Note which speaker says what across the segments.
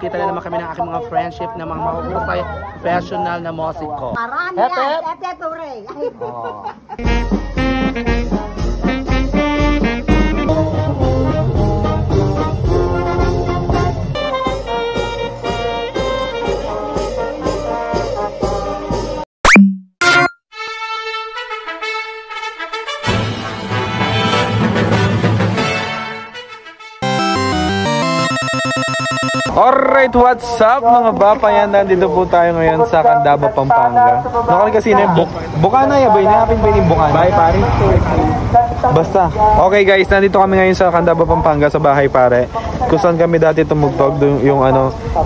Speaker 1: nakikita na naman kami ng aking mga friendship na mga mahusay professional na musiko.
Speaker 2: Marami yan, Epepure.
Speaker 3: Alright, what's up mga bapayan? Nandito po tayo ngayon sa Candaba, Pampanga. Nakali kasi na yung Bukana ya ba? Inapin ba yung Bukana? Bahay pare. Basta. Okay guys, nandito kami ngayon sa Candaba, Pampanga sa Bahay Pare. Kung saan kami dati tumugtog yung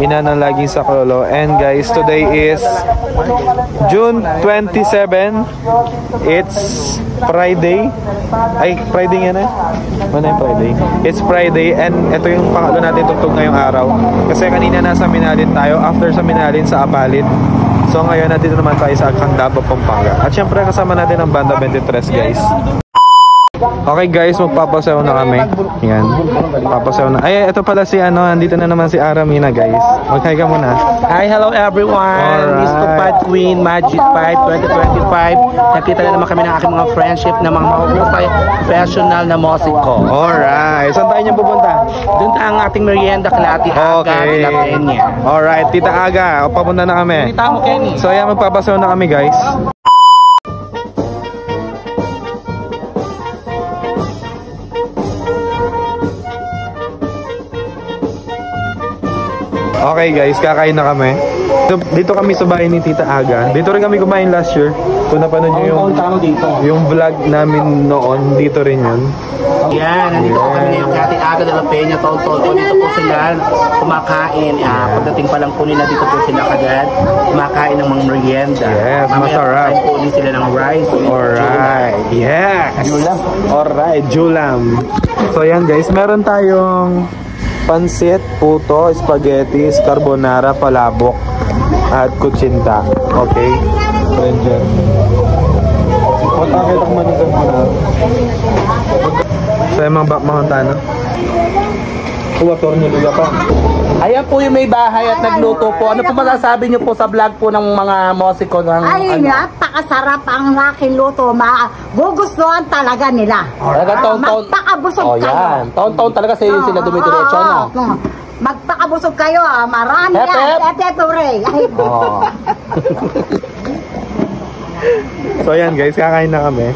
Speaker 3: ina ng laging sa Klolo. And guys, today is June 27. It's Friday. Ay, Friday yan eh. Ano yung Friday? It's Friday and ito yung pangatlo natin tugtog ngayong araw. Kasi kanina nasa Minalin tayo. After sa Minalin, sa Apalit. So ngayon, nandito naman tayo sa Candaba, Pampanga. At syempre kasama natin ang Banda 23 guys. Okay guys, magpapasayaw na kami. Yan. Papasayaw na. Ay, ito pala si nandito na naman si Aramina guys. Mag-hi ka muna.
Speaker 1: Hi, hello everyone. Miss Tupad Queen Magic 5 2025. Nakita na naman kami ng aking mga friendship na mga mahusay professional na musiko.
Speaker 3: Alright. Saan tayo niya pupunta?
Speaker 1: Doon ang ating merienda kala Ate Aga, La Peña.
Speaker 3: Alright, Tita Aga. Papunta na kami. So yan, magpapasayaw na kami guys. Okay guys, kakain na kami. Dito kami sa bahay ni Tita Aga. Dito rin kami kumain last year. Kung napanood nyo yung vlog namin noon, dito rin yun.
Speaker 1: Yan, nandito kami ngayon kay Ate Aga de La Peña, tol-tol. Dito po sila kumakain. Pagdating pa lang po nila, dito po sila kagad kumakain ng mga merienda.
Speaker 3: Yes, masarap.
Speaker 1: Mamaya po sila ng rice.
Speaker 3: Alright, yes.
Speaker 1: Julam.
Speaker 3: Alright, julam. So yan guys, meron tayong pansit, puto, spaghetti, carbonara, palabok, at kutsinta. Okay? Ranger. Matakit ako manigang ko na. So yung mga tano. Kuwator niyo luya pa.
Speaker 1: Ayan po yung may bahay at nagluto po. Ano po masasabi niyo po sa vlog po ng mga musiko ng
Speaker 2: Napakasarap ang aking luto. Gugustuhan talaga nila. Magpakabusog kayo.
Speaker 1: Yan. Taon-taon talaga sila dumidiretso na.
Speaker 2: Magpakabusog kayo. Marami yan. Epepure.
Speaker 3: So ayan guys, kakain na kami.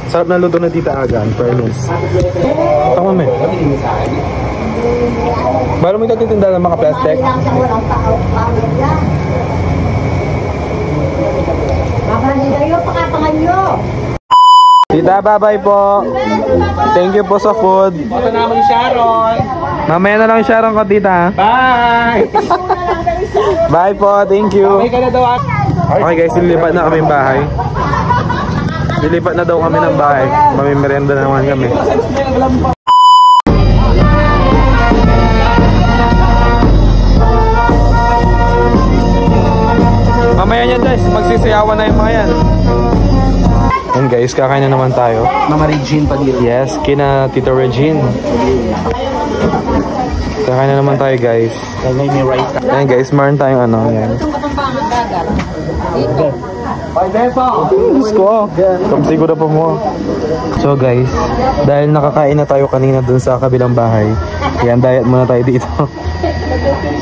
Speaker 3: Sarap na luto na Tita Aga, in fairness. Tama mo. Baru mo ititinda ng mga plastic. Tita, bye-bye po. Thank you po sa food.
Speaker 1: Ito naman ni Sharon.
Speaker 3: Mamaya na lang yung Sharon ko, Tita.
Speaker 1: Bye!
Speaker 3: Bye po, thank you.
Speaker 1: Okay ka na daw.
Speaker 3: Okay guys, lilipat na kami ng bahay. Lilipat na daw kami ng bahay. Mamimerienda na naman kami. Mamaya niyan guys, magsisayawan na yung mga yan. And guys, kakain na naman tayo.
Speaker 1: Mama Regine Padilla.
Speaker 3: Yes, kina Tita Regine. Kakain na naman tayo guys. Ayan guys, meron tayong yan. Diyos ko, siguro po mo. So guys, dahil nakakain na tayo kanina dun sa kabilang bahay, yan, diet muna tayo dito.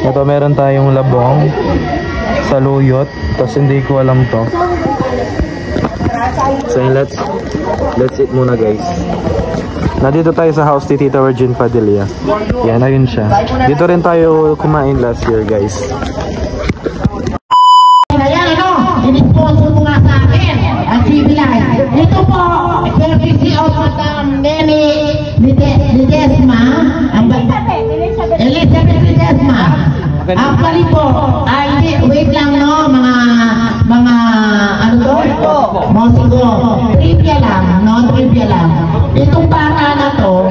Speaker 3: Ito, meron tayong labong, saluyot, tapos hindi ko alam to. So let's eat muna guys. Nandito tayo sa house ni Tita Regine Padilla. Yan, ayun siya. Dito rin tayo kumain last year guys.
Speaker 4: Sponsor po nga sa akin ang civilized. Ito po, courtesy of Madam Nene Ledesma, Elizabeth Ledesma. Actually po, wait lang no, mga ano to? Musiko. Trivia lang, non-trivia lang. Itong bata na to,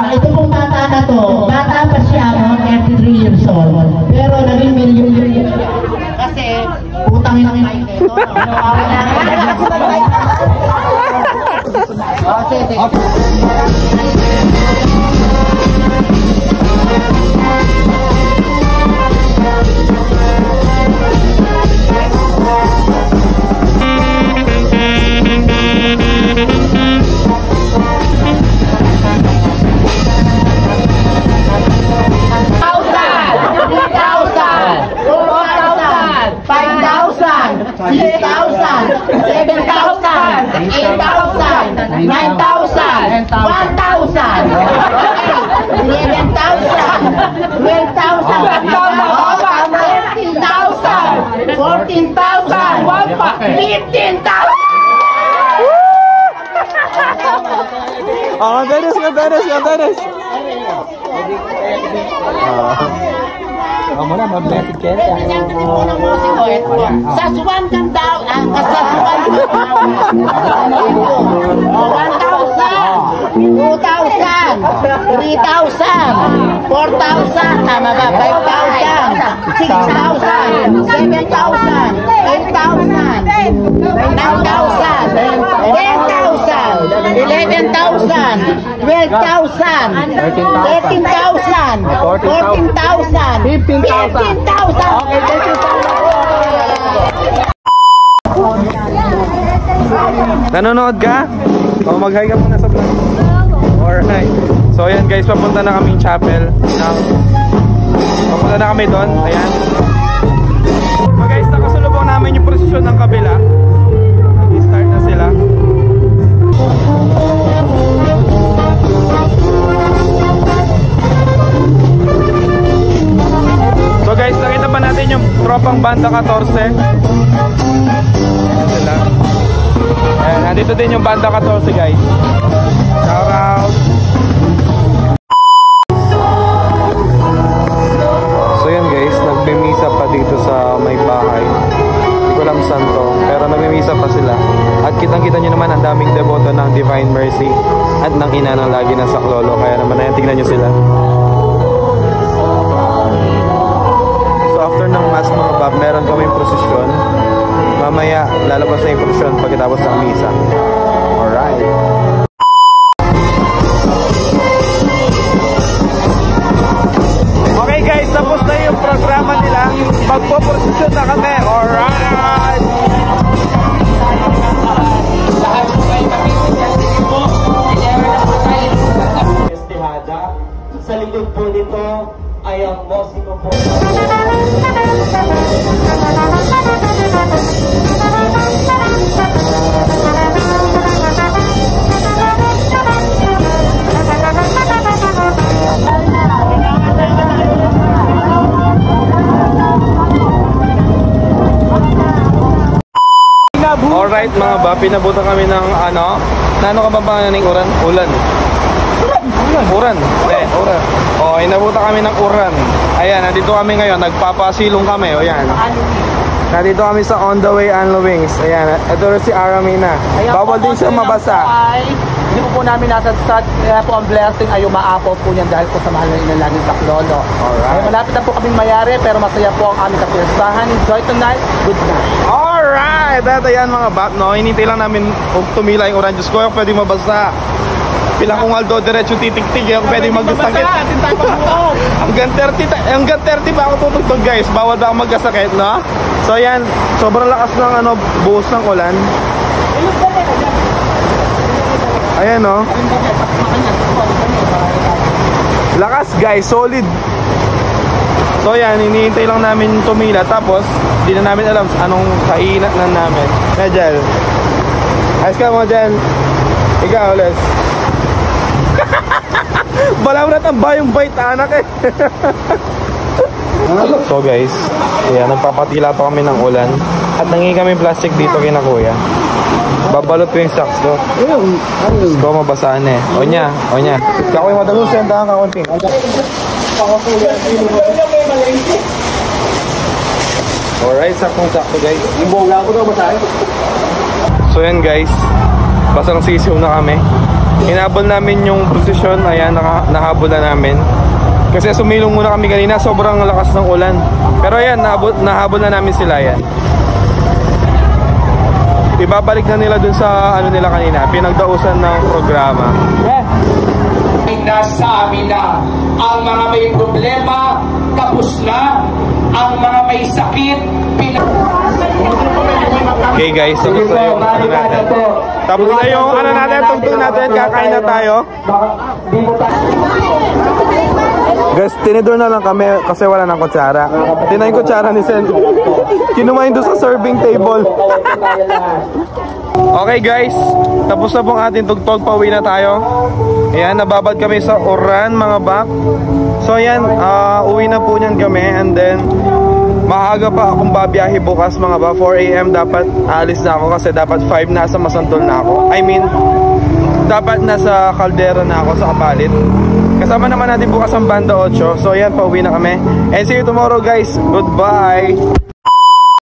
Speaker 4: ito pong bata na to, bata pa siya, no, 33 years old. Pero naging million. Kasi, utangin ang mic nito. 9,000, 1,000, 11,000, 12,000, 13,000, 14,000, 15,000.
Speaker 3: Oh, Dennis. Muna, mag-blessed kayo.
Speaker 4: Sasuan kang daw, kasasuan kang daw. 1,000, 2,000, 3,000, 4,000, tama ba? 5,000, 6,000, 7,000, 8,000, 9,000, 10,000, 11,000, 12,000, 13,000, 14,000, 15,000. Okay, thank you so much.
Speaker 3: Nanonood ka? O mag-hi ka muna sa vlog. Alright. So ayan guys, papunta na kaming chapel. Papunta na kami doon. Ayan. So guys, nakasulubong namin yung prosesyon ng kabila. Nag-start na sila. So guys, nakita pa natin yung tropang banda 14. Ayan sila. Ayan, nandito din yung banda 14 guys. Shout out. So yun guys, nagmimisa pa dito sa may bahay. Hindi ko alam saan to, pero nagmimisa pa sila. At kitang-kita nyo naman ang daming deboto ng Divine Mercy at ng ina ng lagi ng Saklolo. Kaya naman ayan, tignan nyo sila. After ng mass mga bab, meron kaming prosesyon. Mamaya lalabas na yung prosesyon pagkatapos ng misa. Alright. Okay guys, tapos na yung programa nila. Magpo-prosesyon na kami. Alright.
Speaker 5: Sa likod po nito ay ang Mosiko po.
Speaker 3: Alright mga ba, pinabutan kami ng ano ka ba pangalan ng uran? Ulan. Uran. Oh, inabutan kami ng uran. Ayan, nandito kami ngayon, nagpapasilong kami. O yan. Nandito kami sa On The Way Anlo Wings. Ayan, ito rin si Aramina. Bawal din siya mabasa.
Speaker 1: Hindi po namin nasadsad, kaya po ang blessing ay umaapaw po niyan dahil po sa mahal na inalagin sa Saklolo. Alright. Malapit na po kaming mayari, pero masaya po ang aming kapistahan. Enjoy tonight. Good night.
Speaker 3: Alright! At ayan mga bat, no? Hinintay lang namin kung tumila yung uran. Diyos ko, yung pwede mabasa. Pilang kung Aldo, diretso titik-tik. Yung pwede magkasakit. Hanggang 30 pa ako tutugtog guys. Bawal ba ako magkasakit, no? So ayan, sobrang lakas ng ano, buhos ng ulan. Ayan, no? Lakas guys, solid. So ayan, hinihintay lang namin tumila. Tapos, di na namin alam anong kainan na namin. Medjel, ayos ka mo dyan. Ikaw, Les. Bala mo na tamba yung bite, anak eh. So guys, ayan, nagpapatila pa kami ng ulan. At nangingi kami plastic dito kina kuya. Babalot ko yung socks ko. Socks ko mabasaan eh. O nya. Kakoy mo dalos yan, tahan kakunting. Alright, sakto guys.
Speaker 1: Iboga ko daw basahin.
Speaker 3: So yan guys, basang sisiw na kami. Hinabol namin yung posisyon. Ayan, nahabol na namin. Kasi sumilong muna kami kanina, sobrang lakas ng ulan. Pero ayan, nahabol na namin sila yan. Ibabalik na nila dun sa ano nila kanina, pinagdausan ng programa.
Speaker 6: Nasa amin na ang mga may problema, tapos na ang mga may sakit,
Speaker 3: Okay guys, tapos na yung ano natin. Tapos na yung ano natin, tugtog natin, kakain na tayo. Guys, tinidor na lang kami kasi wala nang kutsara. Tinay yung kutsara ni Sen. Kinumain doon sa serving table. Okay guys, tapos na pong ating tugtog, pauwi na tayo. Ayan, nababad kami sa Oran mga bak. So ayan, uwi na po niyan kami. And then maaga pa akong babiyahe bukas mga ba. 4 AM dapat aalis na ako kasi dapat 5 nasa Masantol na ako. I mean, dapat nasa Caldera na ako sa Kapalit. Kasama naman natin bukas ang Banda 8. So ayan, pauwi na kami. And see you tomorrow guys. Goodbye.